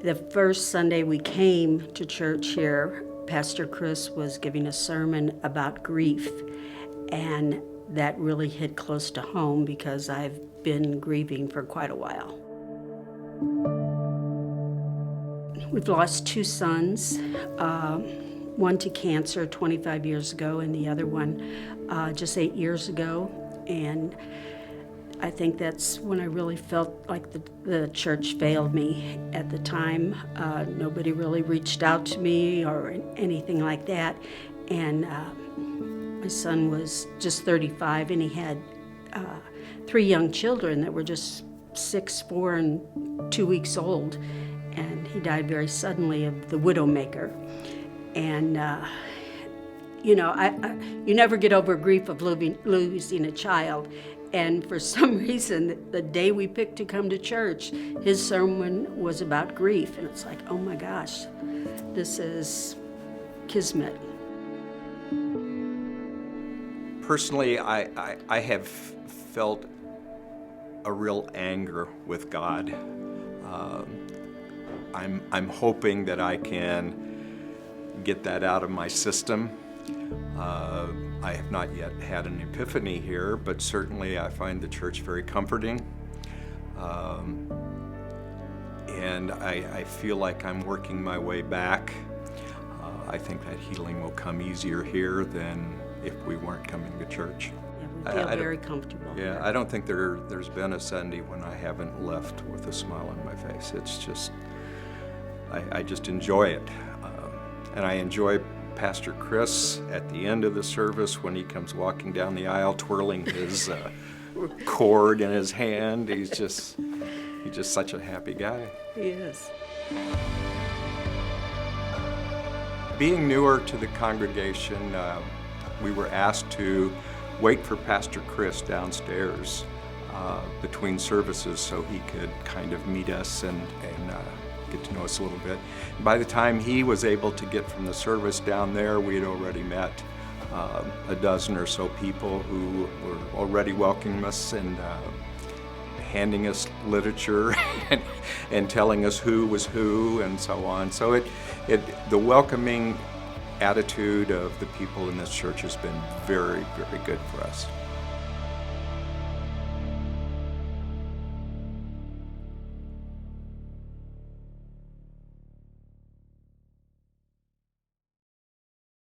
The first Sunday we came to church here, Pastor Chris was giving a sermon about grief, and that really hit close to home because I've been grieving for quite a while. We've lost two sons, one to cancer 25 years ago and the other one just 8 years ago. And I think that's when I really felt like the church failed me at the time. Nobody really reached out to me or anything like that. And my son was just 35, and he had 3 young children that were just 6, 4, and 2 weeks old. And he died very suddenly of the widowmaker. And you never get over grief of losing a child. And for some reason, the day we picked to come to church, his sermon was about grief. And it's like, oh my gosh, this is kismet. Personally, I have felt a real anger with God. I'm hoping that I can get that out of my system. I have not yet had an epiphany here, but certainly I find the church very comforting. And I feel like I'm working my way back. I think that healing will come easier here than if we weren't coming to church. Yeah, we feel very comfortable. Yeah, here. I don't think there's been a Sunday when I haven't left with a smile on my face. It's just, I just enjoy it. And I enjoy Pastor Chris at the end of the service when he comes walking down the aisle twirling his cord in his hand. He's just such a happy guy. He is. Being newer to the congregation, we were asked to wait for Pastor Chris downstairs between services so he could kind of meet us and get to know us a little bit. By the time he was able to get from the service down there, we had already met a dozen or so people who were already welcoming us and handing us literature and telling us who was who and so on. So the welcoming attitude of the people in this church has been very, very good for us.